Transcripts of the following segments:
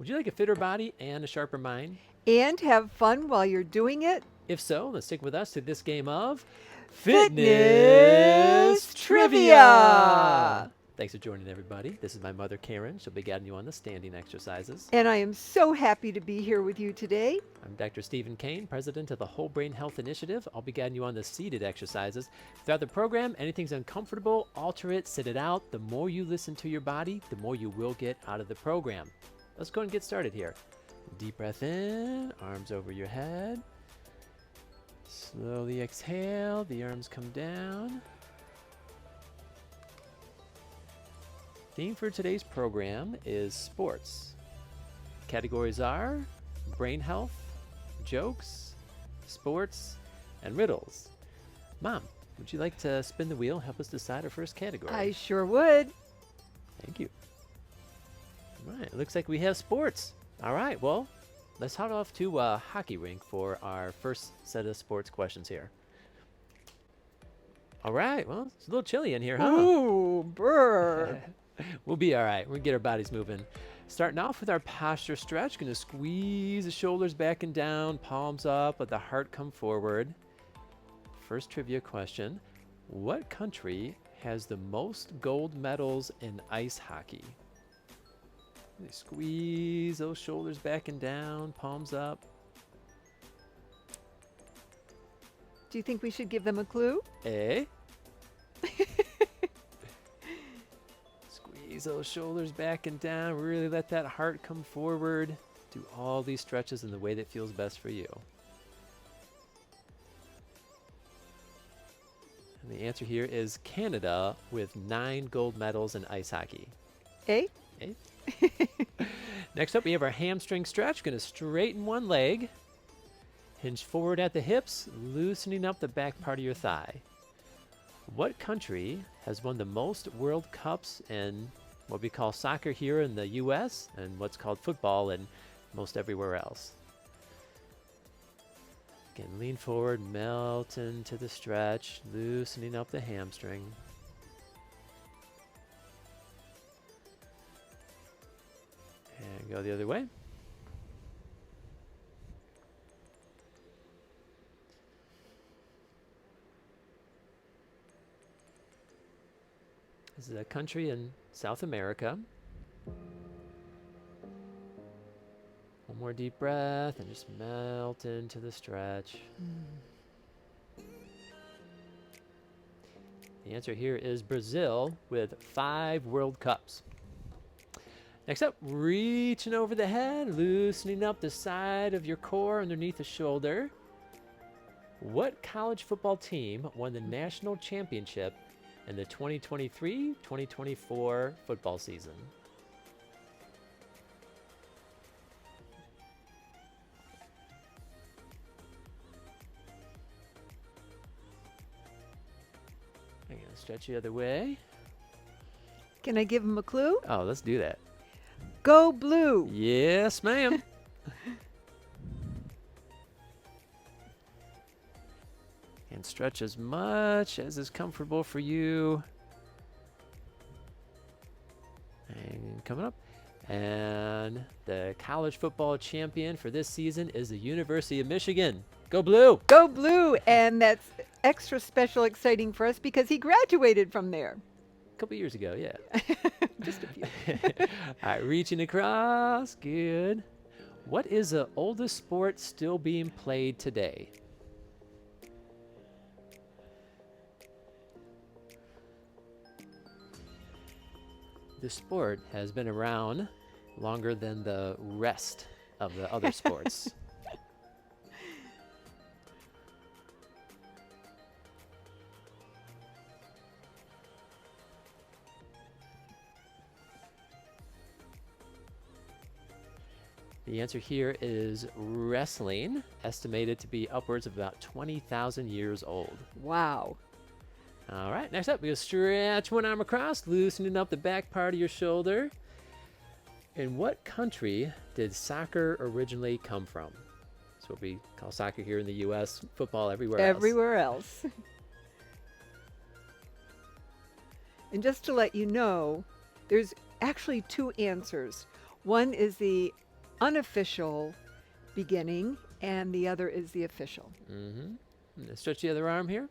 Would you like a fitter body and a sharper mind? And have fun while you're doing it. If so, let's stick with us to this game of Fitness Fitness Trivia. Trivia! Thanks for joining, everybody. This is my mother, Karen. She'll be guiding you on the standing exercises. And I am so happy to be here with you today. I'm Dr. Stephen Cain, president of the Whole Brain Health Initiative. I'll be guiding you on the seated exercises. Throughout the program, anything's uncomfortable, alter it, sit it out. The more you listen to your body, the more you will get out of the program. Let's go and get started here. Deep breath in, arms over your head. Slowly exhale, the arms come down. Theme for today's program is sports. Categories are brain health, jokes, sports, and riddles. Mom, would you like to spin the wheel and help us decide our first category? I sure would. Thank you. All right, it looks like we have sports. All right, well, let's head off to a hockey rink for our first set of sports questions here. All right, well, it's a little chilly in here, huh? Ooh, brr. We'll be all right. We'll get our bodies moving. Starting off with our posture stretch. Going to squeeze the shoulders back and down, palms up, let the heart come forward. First trivia question. What country has the most gold medals in ice hockey? Squeeze those shoulders back and down, palms up. Do you think we should give them a clue? A. Squeeze those shoulders back and down. Really let that heart come forward. Do all these stretches in the way that feels best for you. And the answer here is Canada with 9 gold medals in ice hockey. A? A. Next up, we have our hamstring stretch. Going to straighten one leg. Hinge forward at the hips, loosening up the back part of your thigh. What country has won the most World Cups in what we call soccer here in the U.S. and what's called football in most everywhere else? Again, lean forward, melt into the stretch, loosening up the hamstring. And go the other way. This is a country in South America. One more deep breath and just melt into the stretch. The answer here is Brazil with 5 World Cups. Next up, reaching over the head, loosening up the side of your core underneath the shoulder. What college football team won the national championship in the 2023-2024 football season? I'm going to stretch the other way. Can I give them a clue? Oh, let's do that. Go blue. Yes, ma'am. And stretch as much as is comfortable for you. And coming up. And the college football champion for this season is the University of Michigan. Go blue! Go blue. And that's extra special exciting for us because he graduated from there. A couple years ago, yeah. Just a few. All right, reaching across. Good. What is the oldest sport still being played today? The sport has been around longer than the rest of the other sports. The answer here is wrestling, estimated to be upwards of about 20,000 years old. Wow. All right, next up, we're going to stretch one arm across, loosening up the back part of your shoulder. In what country did soccer originally come from? That's what we call soccer here in the U.S., football everywhere else. Everywhere else. And just to let you know, there's actually 2 answers. One is the unofficial beginning, and the other is the official. Mm-hmm. Stretch the other arm here.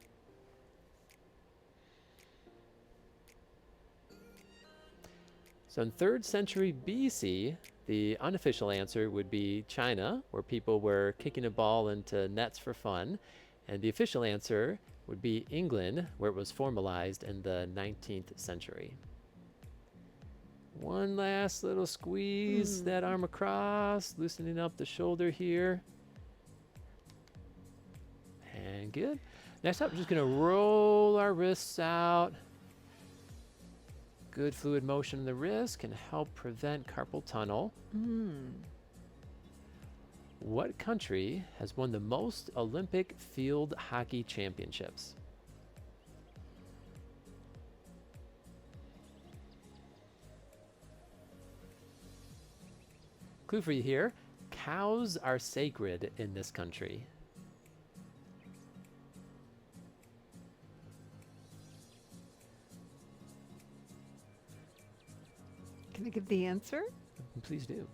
So in 3rd century BC, the unofficial answer would be China, where people were kicking a ball into nets for fun. And the official answer would be England, where it was formalized in the 19th century. One last little squeeze, that arm across, loosening up the shoulder here. And good. Next up, we're just going to roll our wrists out. Good fluid motion in the wrist can help prevent carpal tunnel. What country has won the most Olympic field hockey championships? Clue for you here. Cows are sacred in this country. Can I give the answer? Please do.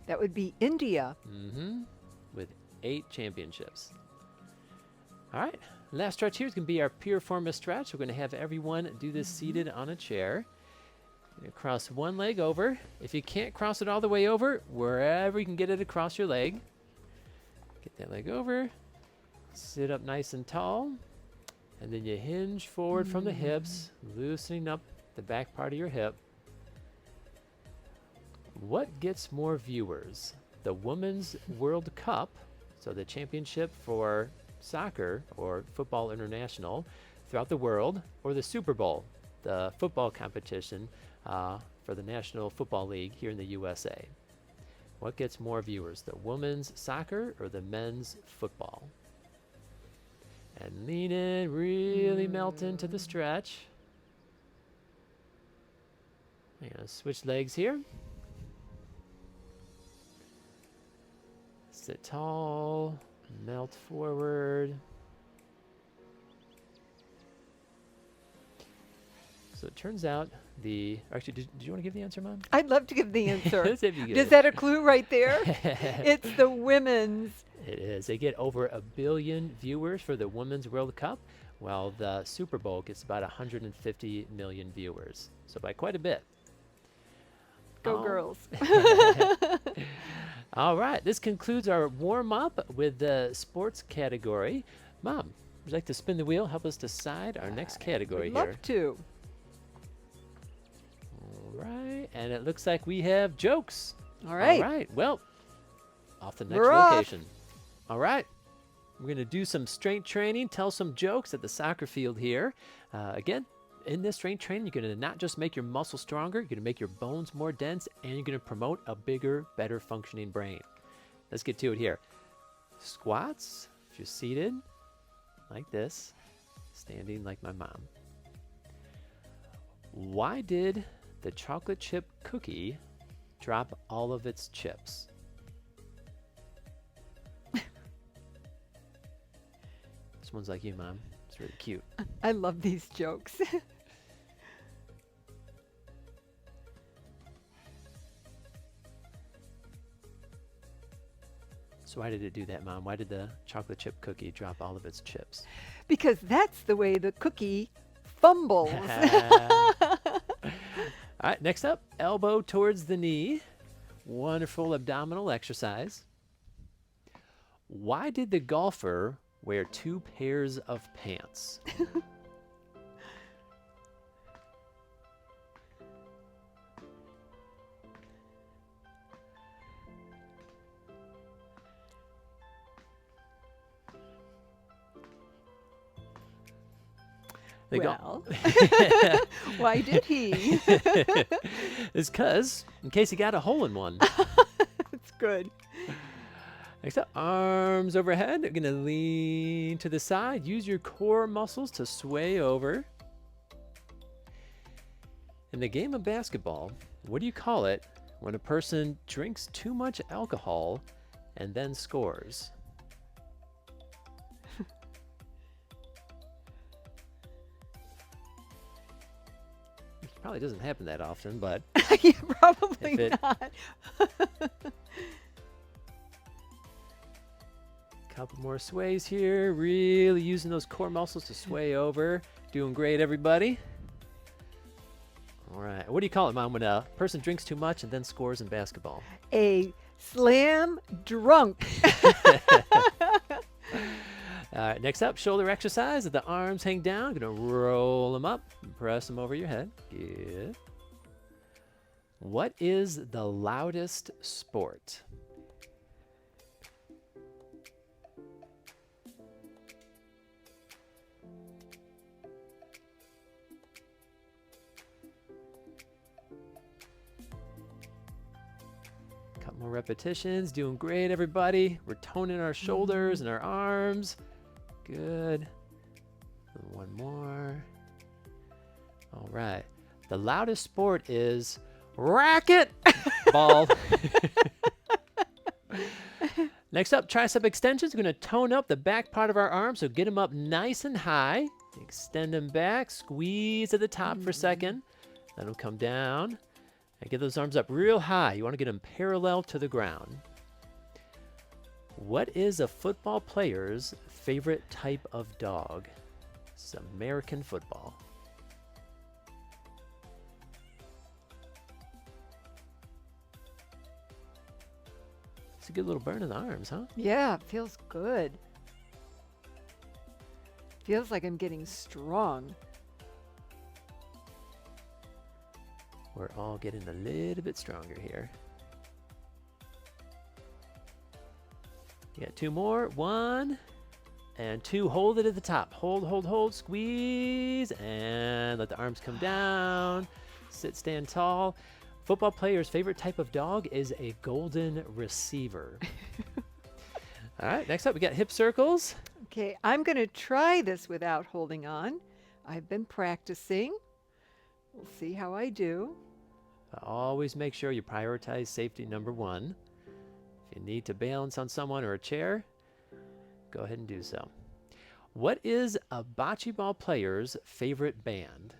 That would be India. With 8 championships. All right, last stretch here is going to be our piriformis stretch. We're going to have everyone do this seated on a chair. You're going to cross one leg over. If you can't cross it all the way over, wherever you can get it across your leg, get that leg over, sit up nice and tall, and then you hinge forward from the hips, loosening up the back part of your hip. What gets more viewers? The Women's World Cup, so the championship for soccer or football international throughout the world, or the Super Bowl, the football competition for the National Football League here in the USA. What gets more viewers, the women's soccer or the men's football? And lean in, really melt into the stretch. I'm gonna switch legs here. Sit tall, melt forward. So it turns out actually, did you want to give the answer, Mom? I'd love to give the answer. Let's see if you get Is it. that a clue right there? It's the women's. It is. They get over 1 billion viewers for the Women's World Cup, while the Super Bowl gets about 150 million viewers. So by quite a bit. Go girls. All right, this concludes our warm-up with the sports category. Mom, would you like to spin the wheel, help us decide our next category Would here? love to. All right, and it looks like we have jokes. All right. All right, well, off to the next We're off. location. All right, we're going to do some strength training, tell some jokes at the soccer field here. Again, in this strength training, you're going to not just make your muscles stronger, you're going to make your bones more dense, and you're going to promote a bigger, better functioning brain. Let's get to it here. Squats, if you're seated like this, standing like my mom. Why did the chocolate chip cookie drop all of its chips? This one's like you, Mom. It's really cute. I love these jokes. So why did it do that, Mom? Why did the chocolate chip cookie drop all of its chips? Because that's the way the cookie fumbles. All right, next up, elbow towards the knee. Wonderful abdominal exercise. Why did the golfer wear 2 pairs of pants? Well, why did he? It's because, in case he got a hole in one. It's good. Next up, arms overhead. You're going to lean to the side. Use your core muscles to sway over. In the game of basketball, what do you call it when a person drinks too much alcohol and then scores? Probably doesn't happen that often, but Yeah, probably If it- not. Couple more sways here. Really using those core muscles to sway over. Doing great, everybody. All right. What do you call it, Mom, when a person drinks too much and then scores in basketball? A slam drunk. All right, next up, shoulder exercise. The arms hang down. Gonna roll them up, press them over your head. Good. What is the loudest sport? Couple more repetitions. Doing great, everybody. We're toning our shoulders and our arms. Good. And one more. All right. The loudest sport is racket ball. Next up, tricep extensions. We're going to tone up the back part of our arms, so get them up nice and high. Extend them back. Squeeze at the top for a second. Let them come down. And get those arms up real high. You want to get them parallel to the ground. What is a football player's favorite type of dog? It's American football. It's a good little burn in the arms, huh? Yeah, it feels good. Feels like I'm getting strong. We're all getting a little bit stronger here. You got two more. 1 and 2. Hold it at the top. Hold, hold, hold. Squeeze. And let the arms come down. Sit, stand tall. Football player's favorite type of dog is a golden receiver. All right, next up we got hip circles. Okay, I'm going to try this without holding on. I've been practicing. We'll see how I do. Always make sure you prioritize safety number 1. If you need to balance on someone or a chair, go ahead and do so. What is a bocce ball player's favorite band?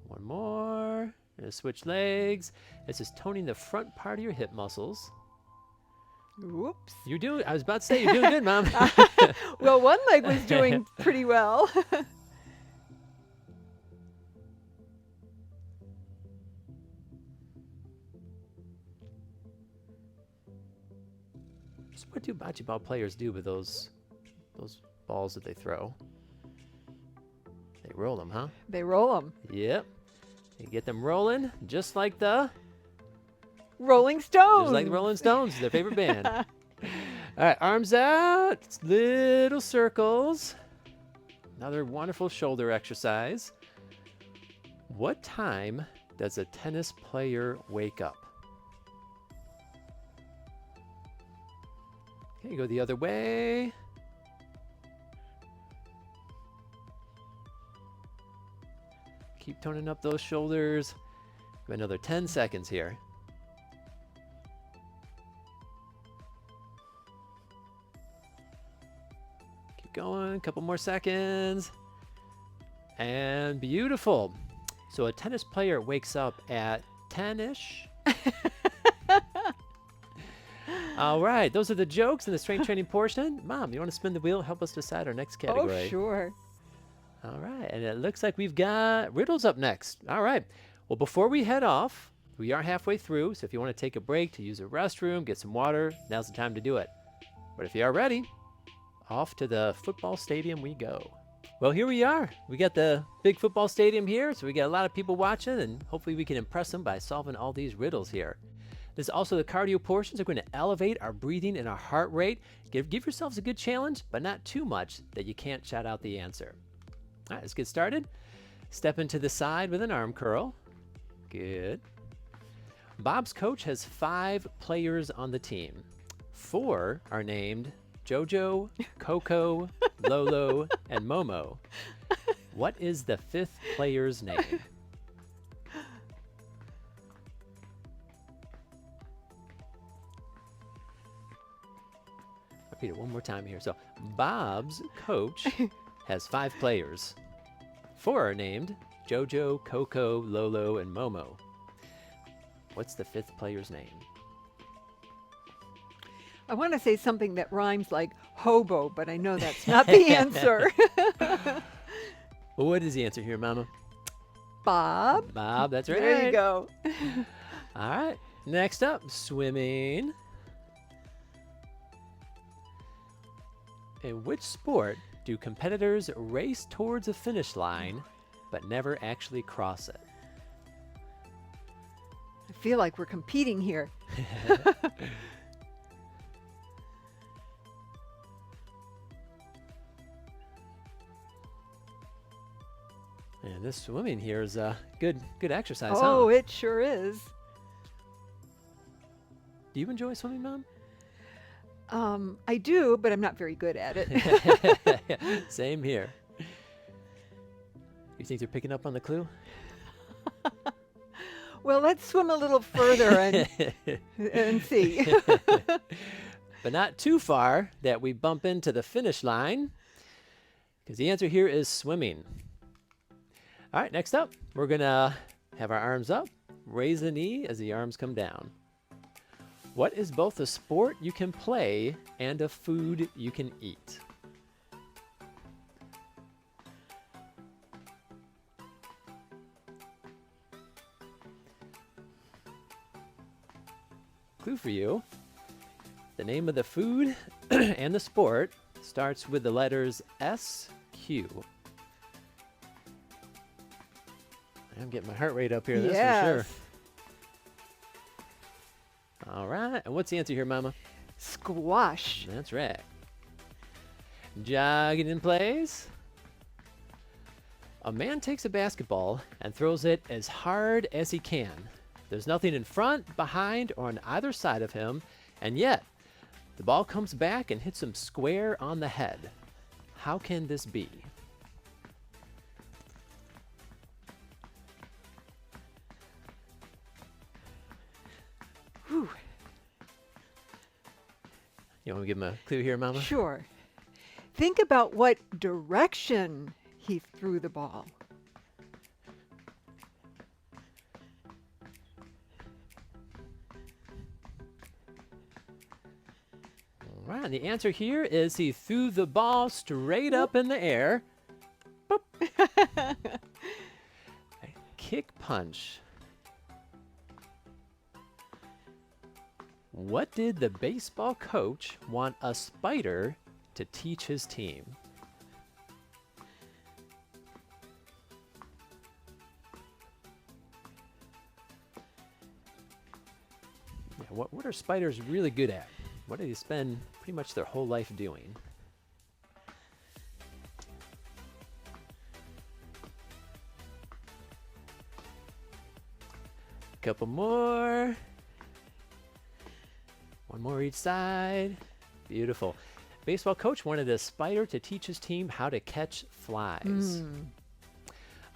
One more. And switch legs. This is toning the front part of your hip muscles. Whoops. You're doing, I was about to say, you're doing good, Mom. Well, one leg was doing pretty well. So what do bocce ball players do with those balls that they throw? They roll them, huh? They roll them. Yep. You get them rolling, just like the Rolling Stones. Just like the Rolling Stones, their favorite band. All right, arms out, little circles. Another wonderful shoulder exercise. What time does a tennis player wake up? Okay, go the other way. Keep toning up those shoulders. Got another 10 seconds here. Keep going, a couple more seconds. And beautiful. So a tennis player wakes up at 10-ish. All right, those are the jokes in the strength training portion. Mom, you want to spin the wheel and help us decide our next category? Oh, sure. All right, and it looks like we've got riddles up next. All right, well, before we head off, we are halfway through, so if you want to take a break to use a restroom, get some water, now's the time to do it. But if you are ready, off to the football stadium we go. Well, here we are. We got the big football stadium here, so we got a lot of people watching, and hopefully we can impress them by solving all these riddles here. There's also the cardio portions. We're going to elevate our breathing and our heart rate. Give yourselves a good challenge, but not too much that you can't shout out the answer. All right, let's get started. Step into the side with an arm curl. Good. Bob's coach has 5 players on the team. 4 are named Jojo, Coco, Lolo, and Momo. What is the 5th player's name? Repeat it one more time here. So Bob's coach has 5 players. 4 are named Jojo, Coco, Lolo, and Momo. What's the fifth player's name? I want to say something that rhymes like hobo, but I know that's not the answer. Well, what is the answer here, Mama? Bob? Bob, that's right. There you go. All right. Next up, swimming. In which sport do competitors race towards a finish line but never actually cross it? I feel like we're competing here. And this swimming here is a good exercise, Oh, huh? it sure is. Do you enjoy swimming, Mom? I do, but I'm not very good at it. Same here. You think they're picking up on the clue? Well, let's swim a little further and see. But not too far that we bump into the finish line, because the answer here is swimming. All right, next up, we're going to have our arms up, raise the knee as the arms come down. What is both a sport you can play and a food you can eat? Clue for you. The name of the food and the sport starts with the letters S-Q. I'm getting my heart rate up here, that's for sure. All right, and what's the answer here, Mama? Squash. That's right. Jogging in place. A man takes a basketball and throws it as hard as he can. There's nothing in front, behind, or on either side of him, and yet the ball comes back and hits him square on the head. How can this be? Whew. You want me to give him a clue here, Mama? Sure. Think about what direction he threw the ball. All right, and the answer here is he threw the ball straight up in the air. Boop. A kick punch. What did the baseball coach want a spider to teach his team? Yeah, what are spiders really good at? What do they spend pretty much their whole life doing? Couple more. One more each side. Beautiful. Baseball coach wanted a spider to teach his team how to catch flies.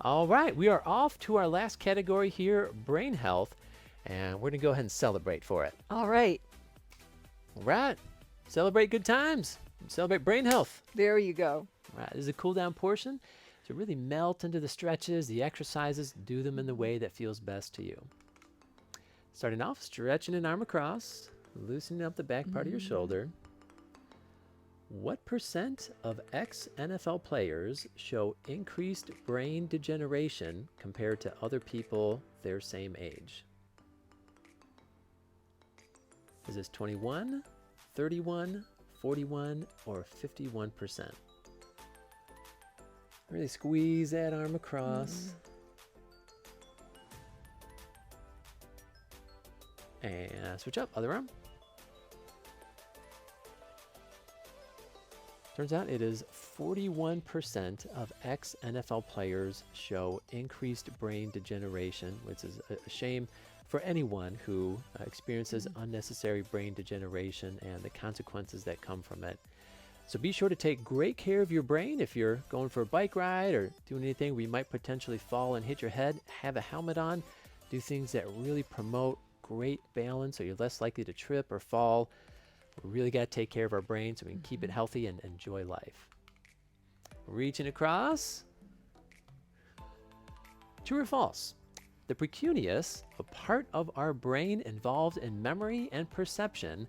All right, we are off to our last category here, brain health, and we're going to go ahead and celebrate for it. All right. All right, celebrate good times. Celebrate brain health. There you go. All right, this is a cool down portion. So really melt into the stretches, the exercises, do them in the way that feels best to you. Starting off, stretching an arm across. Loosening up the back part of your shoulder. What percent of ex-NFL players show increased brain degeneration compared to other people their same age? Is this 21, 31, 41, or 51%? Really squeeze that arm across. And switch up, other arm. Turns out it is 41% of ex-NFL players show increased brain degeneration, which is a shame for anyone who experiences unnecessary brain degeneration and the consequences that come from it. So be sure to take great care of your brain. If you're going for a bike ride or doing anything where you might potentially fall and hit your head, have a helmet on. Do things that really promote great balance so you're less likely to trip or fall. We really got to take care of our brain so we can keep it healthy and enjoy life. Reaching across. True or false? The precuneus, a part of our brain involved in memory and perception,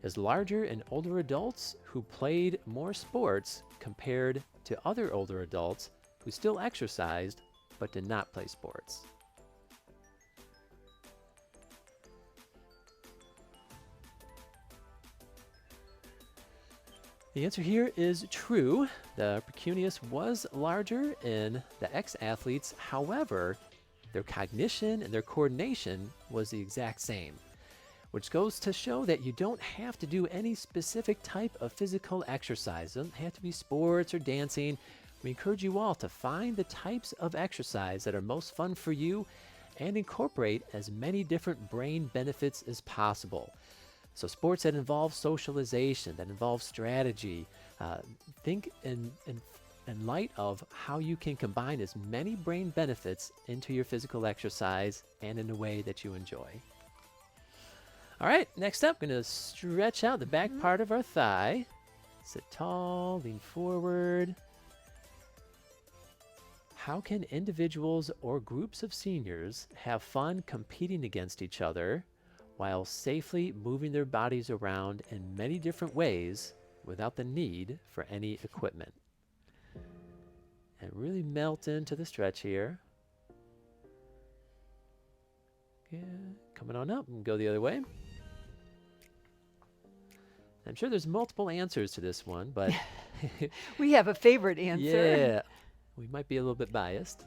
is larger in older adults who played more sports compared to other older adults who still exercised but did not play sports. The answer here is true. The precuneus was larger in the ex-athletes. However, their cognition and their coordination was the exact same, which goes to show that you don't have to do any specific type of physical exercise. It doesn't have to be sports or dancing. We encourage you all to find the types of exercise that are most fun for you and incorporate as many different brain benefits as possible. So sports that involve socialization, that involve strategy, think in light of how you can combine as many brain benefits into your physical exercise and in a way that you enjoy. All right, next up, going to stretch out the back part of our thigh. Sit tall, lean forward. How can individuals or groups of seniors have fun competing against each other while safely moving their bodies around in many different ways without the need for any equipment? And really melt into the stretch here. Yeah, coming on up and go the other way. I'm sure there's multiple answers to this one, but We have a favorite answer. yeah, we might be a little bit biased.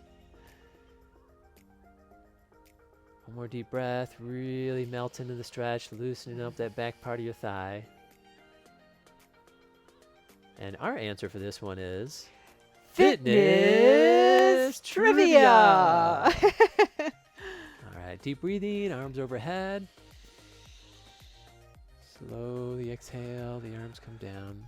One more deep breath, really melt into the stretch, loosening up that back part of your thigh. And our answer for this one is Fitness trivia. All right, deep breathing, arms overhead. Slowly exhale, the arms come down.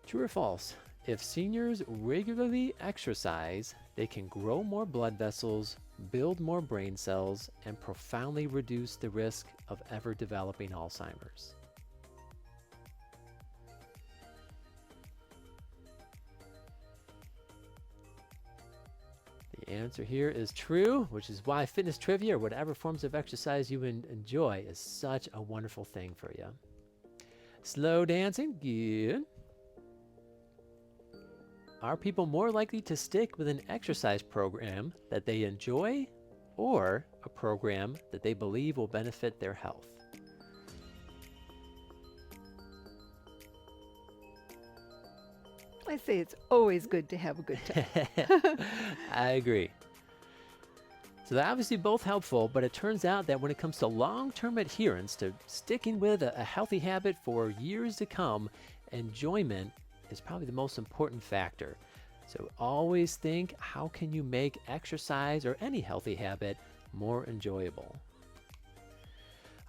True or false? If seniors regularly exercise, they can grow more blood vessels, build more brain cells, and profoundly reduce the risk of ever developing Alzheimer's. The answer here is true, which is why fitness trivia or whatever forms of exercise you enjoy is such a wonderful thing for you. Slow dancing, good. Are people more likely to stick with an exercise program that they enjoy or a program that they believe will benefit their health? I say it's always good to have a good time. I agree. So they're obviously both helpful, but it turns out that when it comes to long-term adherence to sticking with a healthy habit for years to come, enjoyment is probably the most important factor. So always think, how can you make exercise or any healthy habit more enjoyable?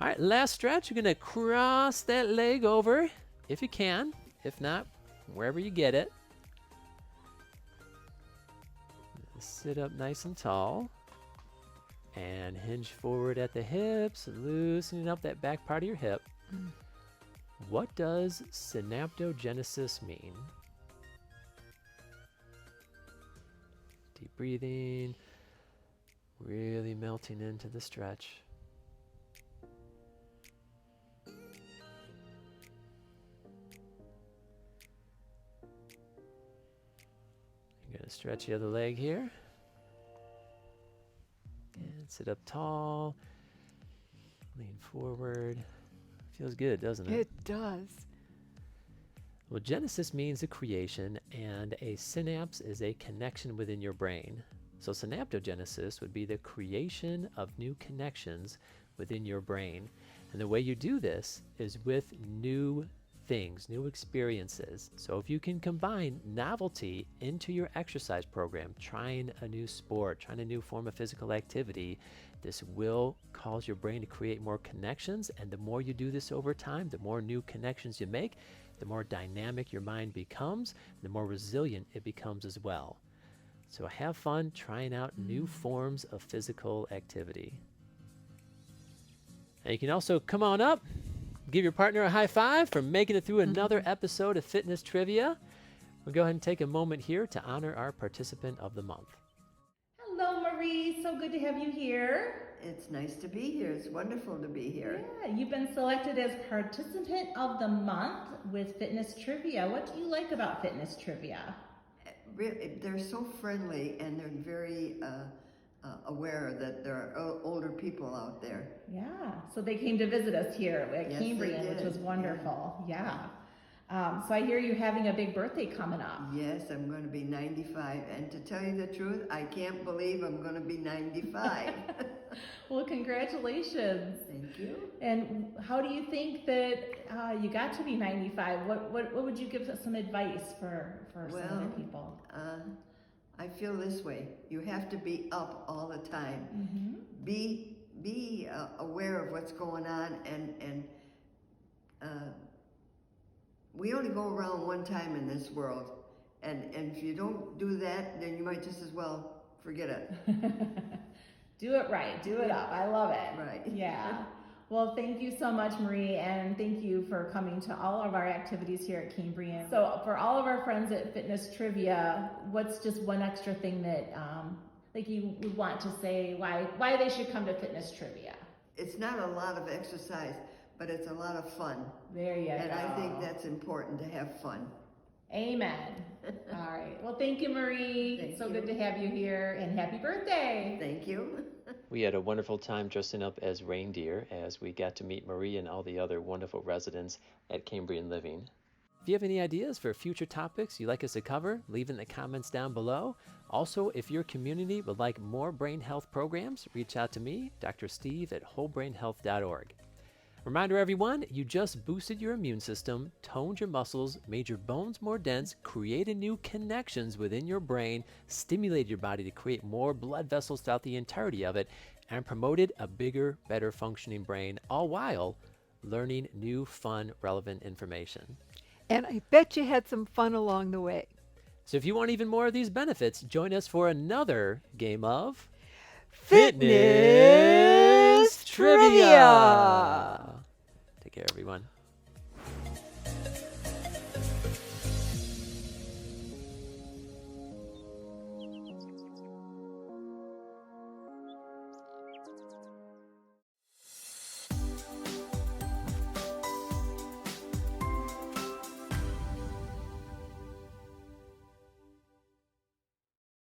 All right, last stretch. You're going to cross that leg over if you can. If not, wherever you get it. Sit up nice and tall. And hinge forward at the hips, loosening up that back part of your hip. What does synaptogenesis mean? Deep breathing, really melting into the stretch. You're going to stretch the other leg here. And sit up tall, lean forward. Feels good, doesn't it? It does. Well, genesis means the creation, and a synapse is a connection within your brain. So synaptogenesis would be the creation of new connections within your brain. And the way you do this is with new things, new experiences. So if you can combine novelty into your exercise program, trying a new sport, trying a new form of physical activity, this will cause your brain to create more connections. And the more you do this over time, the more new connections you make, the more dynamic your mind becomes, the more resilient it becomes as well. So have fun trying out new forms of physical activity. And you can also come on up, give your partner a high five for making it through another episode of Fitness Trivia. We'll go ahead and take a moment here to honor our participant of the month. Hello, Marie. So good to have you here. It's nice to be here. It's wonderful to be here. Yeah, you've been selected as participant of the month with Fitness Trivia. What do you like about Fitness Trivia? They're so friendly, and they're very aware that there are older people out there. Yeah, so they came to visit us here at Yes, they Cambrian, which did. was wonderful. Yeah. So I hear you're having a big birthday coming up. Yes, I'm going to be 95, and to tell you the truth, I can't believe I'm going to be 95. Well, congratulations. Thank you. And how do you think that you got to be 95? What would you give us some advice for some other people? I feel this way. You have to be up all the time. Mm-hmm. Be aware of what's going on, and we only go around one time in this world, and if you don't do that, then you might just as well forget it. Do it right, do it up. I love it. Right. Yeah. Well, thank you so much, Marie, and thank you for coming to all of our activities here at Cambrian. So for all of our friends at Fitness Trivia, what's just one extra thing that like you would want to say why they should come to Fitness Trivia? It's not a lot of exercise, but it's a lot of fun. There you go. And I think that's important, to have fun. Amen. All right. Well, thank you, Marie. Thank so you. good to have you here, and happy birthday. Thank you. We had a wonderful time dressing up as reindeer as we got to meet Marie and all the other wonderful residents at Cambrian Living. If you have any ideas for future topics you'd like us to cover, leave in the comments down below. Also, if your community would like more brain health programs, reach out to me, Dr. Steve at wholebrainhealth.org. Reminder everyone, you just boosted your immune system, toned your muscles, made your bones more dense, created new connections within your brain, stimulated your body to create more blood vessels throughout the entirety of it, and promoted a bigger, better functioning brain, all while learning new, fun, relevant information. And I bet you had some fun along the way. So if you want even more of these benefits, join us for another game of Fitness Trivia! Take care, everyone.